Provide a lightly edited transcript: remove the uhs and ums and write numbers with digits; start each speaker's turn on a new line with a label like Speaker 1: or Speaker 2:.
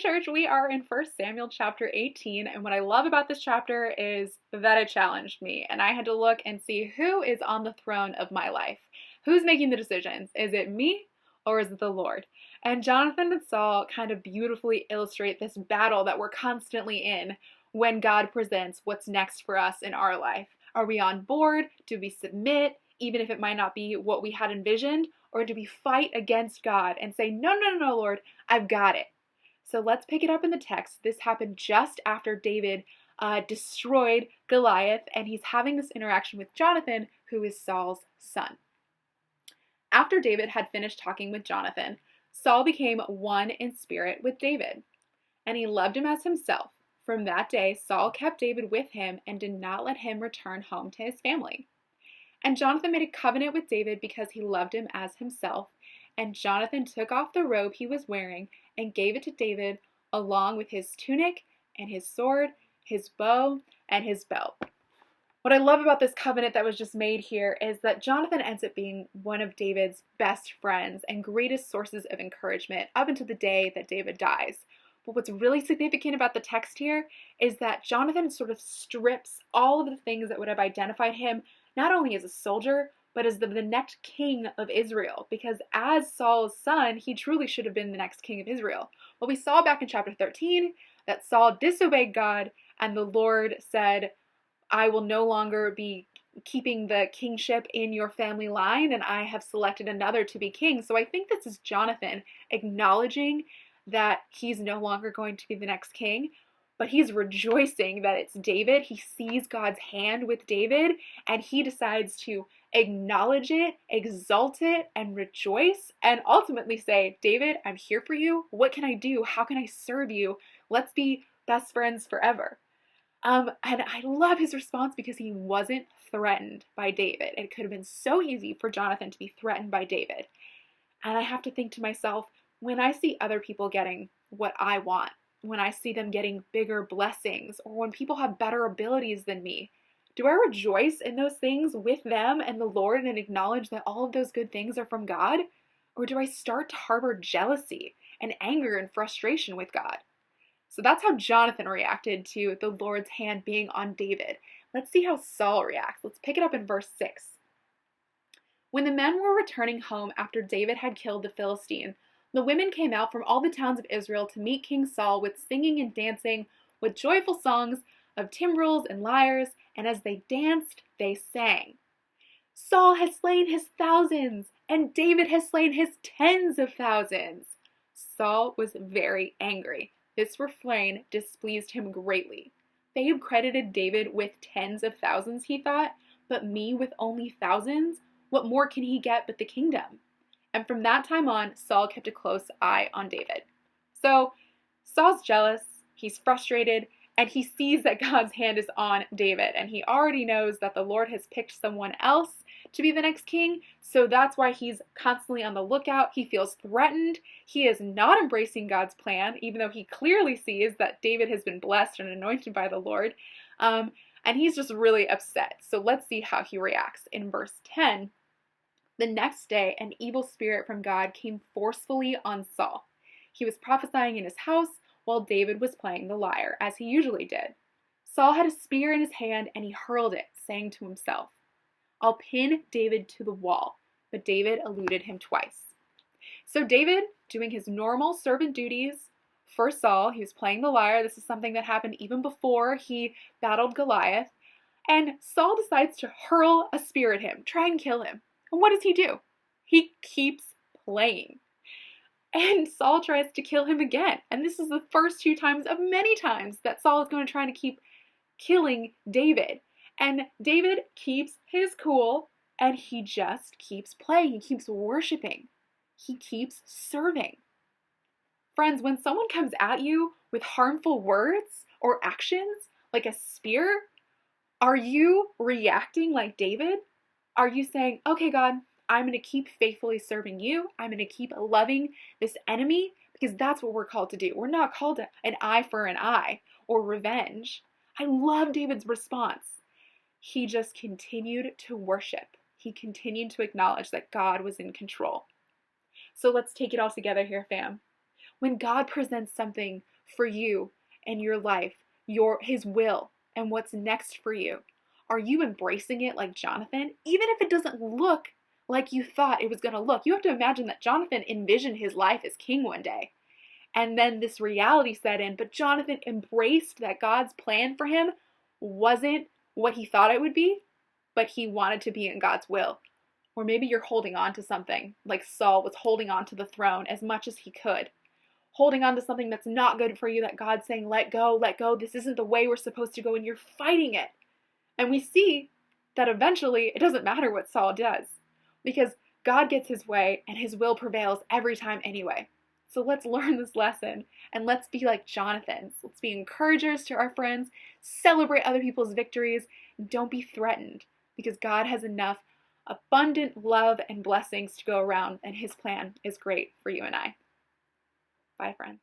Speaker 1: church, we are in 1 Samuel chapter 18, and what I love about this chapter is that it challenged me, and I had to look and see who is on the throne of my life. Who's making the decisions? Is it me or is it the Lord? And Jonathan and Saul kind of beautifully illustrate this battle that we're constantly in when God presents what's next for us in our life. Are we on board? Do we submit, even if it might not be what we had envisioned? Or do we fight against God and say, no, no, no, no, Lord, I've got it? So let's pick it up in the text. This happened just after David destroyed Goliath, and he's having this interaction with Jonathan, who is Saul's son. After David had finished talking with Jonathan, Saul became one in spirit with David, and he loved him as himself. From that day, Saul kept David with him and did not let him return home to his family. And Jonathan made a covenant with David because he loved him as himself. And Jonathan took off the robe he was wearing and gave it to David along with his tunic and his sword, his bow, and his belt. What I love about this covenant that was just made here is that Jonathan ends up being one of David's best friends and greatest sources of encouragement up until the day that David dies. But what's really significant about the text here is that Jonathan sort of strips all of the things that would have identified him not only as a soldier, but as the next king of Israel, because as Saul's son, he truly should have been the next king of Israel. Well, we saw back in chapter 13 that Saul disobeyed God, and the Lord said, I will no longer be keeping the kingship in your family line, and I have selected another to be king. So I think this is Jonathan acknowledging that he's no longer going to be the next king, but he's rejoicing that it's David. He sees God's hand with David, and he decides to acknowledge it, exalt it, and rejoice, and ultimately say, David, I'm here for you. What can I do? How can I serve you? Let's be best friends forever. And I love his response because he wasn't threatened by David. It could have been so easy for Jonathan to be threatened by David. And I have to think to myself, when I see other people getting what I want, when I see them getting bigger blessings, or when people have better abilities than me, do I rejoice in those things with them and the Lord and acknowledge that all of those good things are from God? Or do I start to harbor jealousy and anger and frustration with God? So that's how Jonathan reacted to the Lord's hand being on David. Let's see how Saul reacts. Let's pick it up in verse 6. When the men were returning home after David had killed the Philistine, the women came out from all the towns of Israel to meet King Saul with singing and dancing, with joyful songs of timbrels and lyres, and as they danced, they sang, Saul has slain his thousands, and David has slain his tens of thousands. Saul was very angry. This refrain displeased him greatly. They had credited David with tens of thousands, he thought, but me with only thousands? What more can he get but the kingdom? And from that time on, Saul kept a close eye on David. So Saul's jealous, he's frustrated, and he sees that God's hand is on David. And he already knows that the Lord has picked someone else to be the next king. So that's why he's constantly on the lookout. He feels threatened. He is not embracing God's plan, even though he clearly sees that David has been blessed and anointed by the Lord. And he's just really upset. So let's see how he reacts. In verse 10, the next day, an evil spirit from God came forcefully on Saul. He was prophesying in his house while David was playing the lyre, as he usually did. Saul had a spear in his hand, and he hurled it, saying to himself, I'll pin David to the wall. But David eluded him twice. So David, doing his normal servant duties for Saul, he was playing the lyre. This is something that happened even before he battled Goliath. And Saul decides to hurl a spear at him, try and kill him. And what does he do? He keeps playing. And Saul tries to kill him again. And this is the first two times of many times that Saul is going to try to keep killing David. And David keeps his cool, and he just keeps playing. He keeps worshiping. He keeps serving. Friends, when someone comes at you with harmful words or actions, like a spear, are you reacting like David? Are you saying, okay, God, I'm going to keep faithfully serving you. I'm going to keep loving this enemy, because that's what we're called to do. We're not called to an eye for an eye or revenge. I love David's response. He just continued to worship. He continued to acknowledge that God was in control. So let's take it all together here, fam. When God presents something for you in your life, his will and what's next for you, are you embracing it like Jonathan? Even if it doesn't look like you thought it was going to look. You have to imagine that Jonathan envisioned his life as king one day. And then this reality set in, but Jonathan embraced that God's plan for him wasn't what he thought it would be, but he wanted to be in God's will. Or maybe you're holding on to something like Saul was holding on to the throne as much as he could. Holding on to something that's not good for you, that God's saying, let go, this isn't the way we're supposed to go, and you're fighting it. And we see that eventually it doesn't matter what Saul does, because God gets his way and his will prevails every time anyway. So let's learn this lesson and let's be like Jonathan. Let's be encouragers to our friends, celebrate other people's victories, and don't be threatened, because God has enough abundant love and blessings to go around, and his plan is great for you and I. Bye, friends.